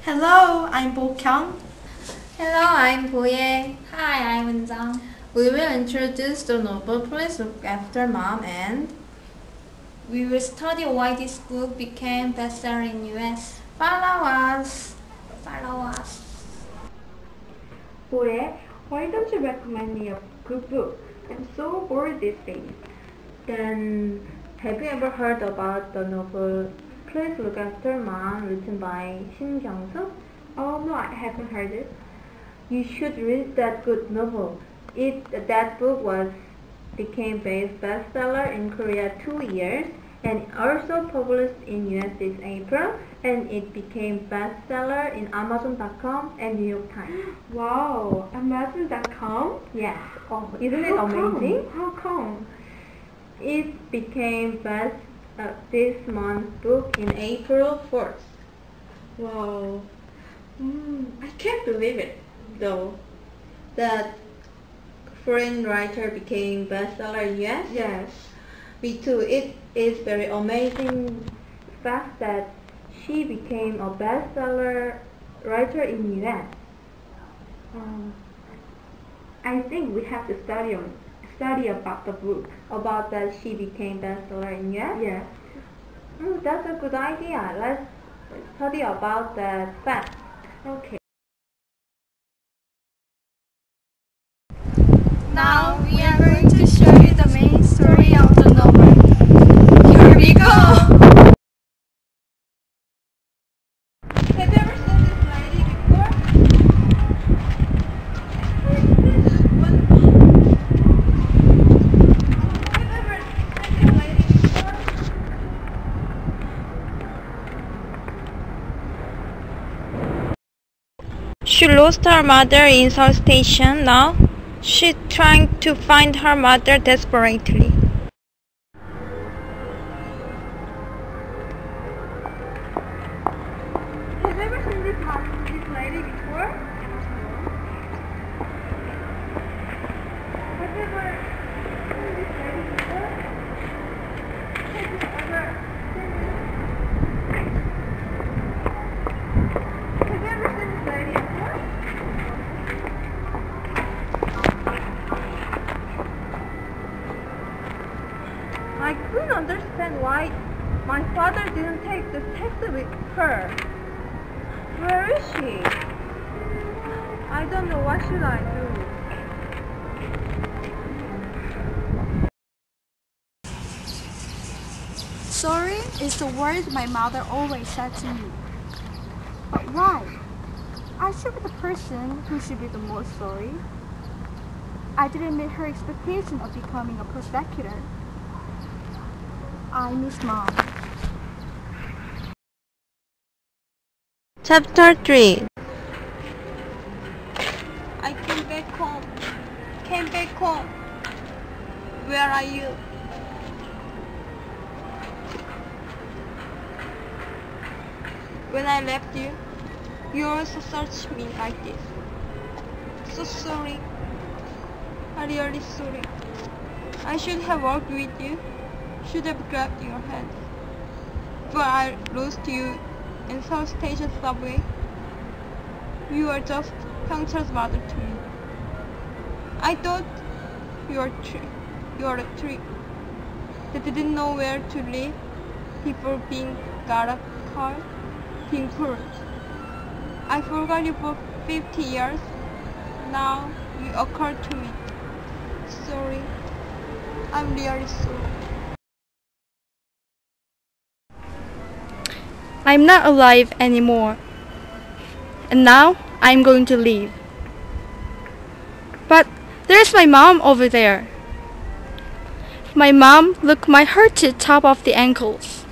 Hello, I'm Bo Kyung. Hello, I'm Boye. Hi, I'm Eunjang. We will introduce the novel Please Look After Mom, and we will study why this book became bestseller in US. Follow us. Follow us. Boye, why don't you recommend me a good book? I'm so bored these days. Then, have you ever heard about the novel Please Look After Mom written by Shin Kyung-soo? Oh no, I haven't heard it. You should read that good novel. That book became bestseller in Korea 2 years and also published in US this April, and it became bestseller in Amazon.com and New York Times. Wow, Amazon.com? Yes. Oh, isn't it amazing? How come? It became best this month book in April 4th. Wow. I can't believe it, though. That foreign writer became bestseller in US? Yes. Me too. It is very amazing fact that she became a bestseller writer in US. I think we have to study about the book. About that she became bestseller in US? Yes. That's a good idea. Let's study about that fact. Okay. Now we are going to show you the main story of the novel. Here we go! Have you ever seen this lady before? She lost her mother in Seoul Station. Now she's trying to find her mother desperately. Have you ever seen this lady before? Have you ever seen this lady before? Have you ever seen Have you ever seen this lady before? I couldn't understand why my father didn't take the taxi with her. Where is she? I don't know, what should I do? Sorry is the word my mother always said to me. But why? I should be the person who should be the most sorry. I didn't meet her expectation of becoming a prosecutor. I miss Mom. Chapter 3. I came back home. Where are you? When I left you, you also searched me like this. So sorry. I'm really sorry. I should have walked with you, should have grabbed your hand. But I lost you in South Station subway. You are just Hyungcheol's mother to me. I thought you are a tree that didn't know where to live before being got a car, being poor. I forgot you for 50 years. Now you occur to me. Sorry. I'm really sorry. I'm not alive anymore. And now I'm going to leave. But there's my mom over there. My mom looked my hurted top of the ankles.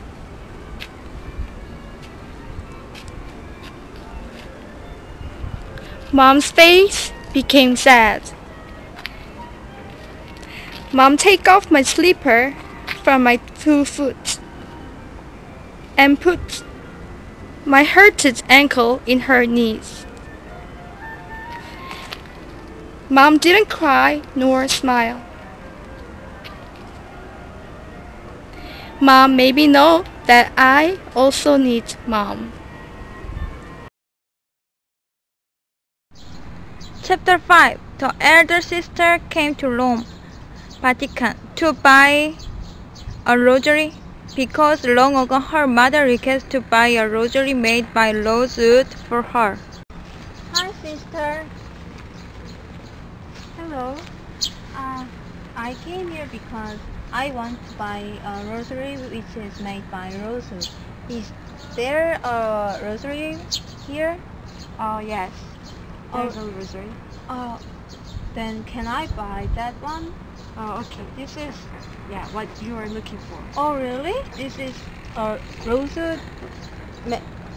Mom's face became sad. Mom take off my slipper from my 2 foot and put my hurted ankle in her knees. Mom didn't cry nor smile. Mom made me know that I also need Mom. Chapter 5. The elder sister came to Rome, Vatican, to buy a rosary because long ago her mother requested to buy a rosary made by rosewood for her. Hi, sister. Hello. I came here because I want to buy a rosary which is made by rosewood. Is there a rosary here? Yes. There's a rosary. Then can I buy that one? Okay. This is, what you are looking for. Oh, really? This is a rosewood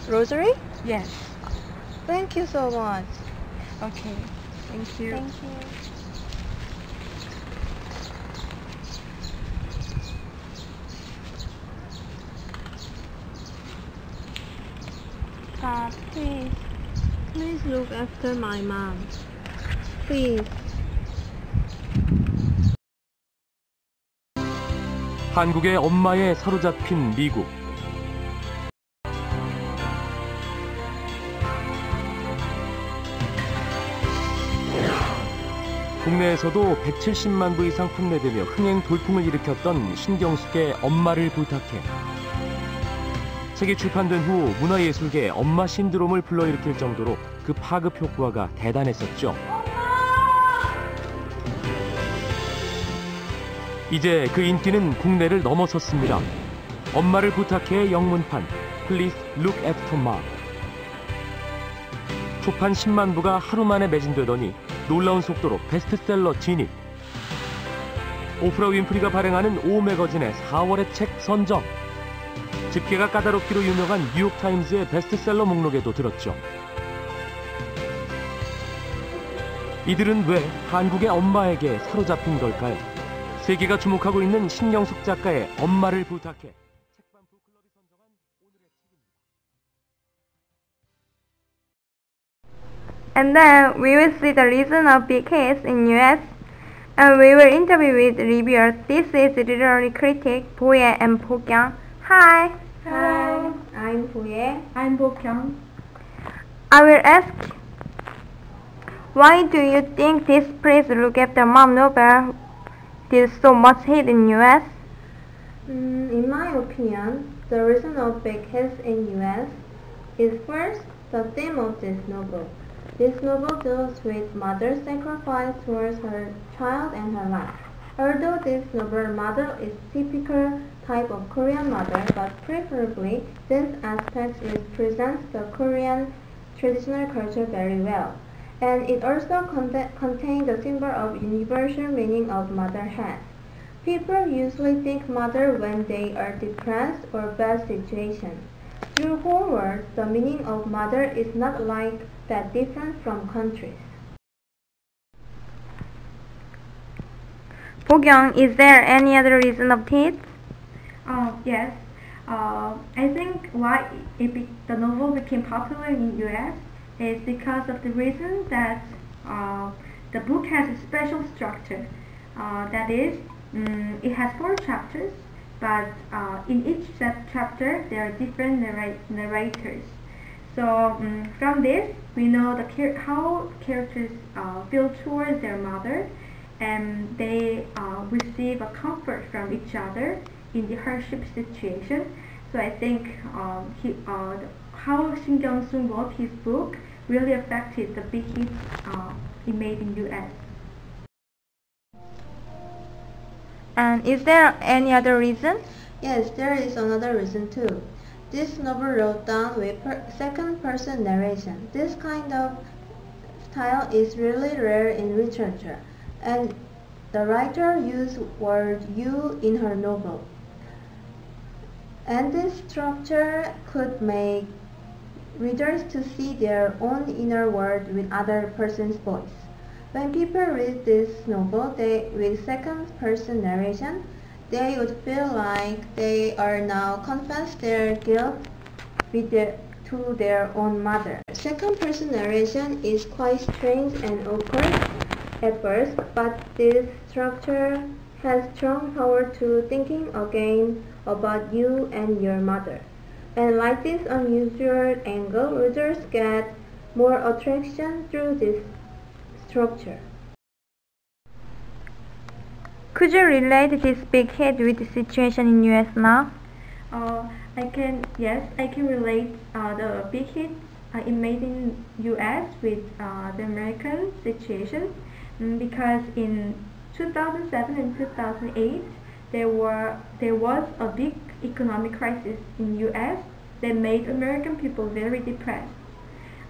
rosary? Yes. Thank you so much. Okay. Thank you. Thank you. Please look after my mom. Please. 한국의 엄마에 사로잡힌 미국. 국내에서도 170만 부 이상 판매되며 흥행 돌풍을 일으켰던 신경숙의 엄마를 부탁해. 책이 출판된 후 문화예술계에 엄마 신드롬을 불러일으킬 정도로 그 파급 효과가 대단했었죠. 이제 그 인기는 국내를 넘어섰습니다. 엄마를 부탁해의 영문판 Please Look After Mom. 초판 10만 부가 하루 만에 매진되더니 놀라운 속도로 베스트셀러 진입. 오프라 윈프리가 발행하는 오 매거진의 4월의 책 선정. 집계가 까다롭기로 유명한 뉴욕타임즈의 베스트셀러 목록에도 들었죠. 이들은 왜 한국의 엄마에게 사로잡힌 걸까요? 세계가 주목하고 있는 신경숙 작가의 엄마를 부탁해. 책방 북클럽이 선정한 오늘의 책입니다. And then we will see the reason of big hits in US, and we will interview with reviewers. This is literary critic Boye and Bokyung. Hi. Hi. I'm Boye. I'm Bokyung. I will ask, why do you think this Please Look After Mom novel did so much hit in US? In my opinion, the reason of big hits in US is first the theme of this novel. This novel deals with mother's sacrifice towards her child and her life. Although this novel model is typical type of Korean mother, but preferably this aspect represents the Korean traditional culture very well. And it also contains the symbol of universal meaning of motherhood. People usually think mother when they are depressed or bad situation. Through whole world, the meaning of mother is not like that different from countries. Bokyung, is there any other reason of it? Yes. I think why the novel became popular in US is because of the reason that the book has a special structure. That is, it has 4 chapters, but in each chapter there are different narrators. So from this, we know how characters feel towards their mother, and they receive a comfort from each other in the hardship situation. So I think how Shin Kyung-suk wrote his book really affected the big hit he made in US. And is there any other reason? Yes, there is another reason too. This novel wrote down with second-person narration. This kind of style is really rare in literature, and the writer used word "you" in her novel. And this structure could make readers to see their own inner world with other person's voice. When people read this novel with second-person narration, they would feel like they are now confess their guilt to their own mother. Second-person narration is quite strange and awkward at first, but this structure has strong power to thinking again about you and your mother. And like this unusual angle, readers get more attraction through this structure. Could you relate this big hit with the situation in US now? Yes, I can relate the big hit it made in US with the American situation because in 2007 and 2008 there was a big economic crisis in US that made American people very depressed.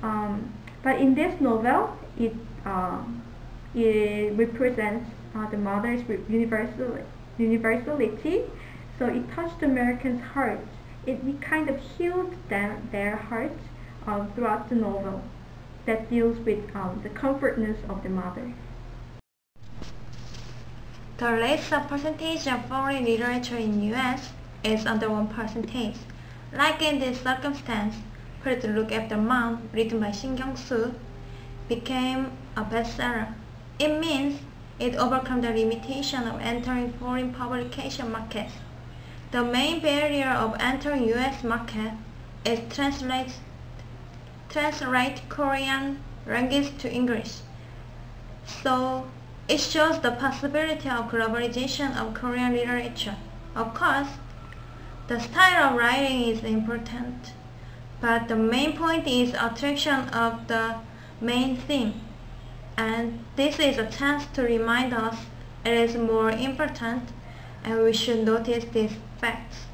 But in this novel, it represents the mother's universality, so it touched Americans' hearts. It kind of healed their hearts throughout the novel that deals with the comfortness of the mother. The lesser percentage of foreign literature in US is under 1%. Like in this circumstance, Please Look After Mom, written by Shin Kyung-soo, became a bestseller. It means it overcame the limitation of entering foreign publication markets. The main barrier of entering US market is translate Korean language to English. So it shows the possibility of globalization of Korean literature. Of course, the style of writing is important, but the main point is attraction of the main theme. And this is a chance to remind us it is more important and we should notice these facts.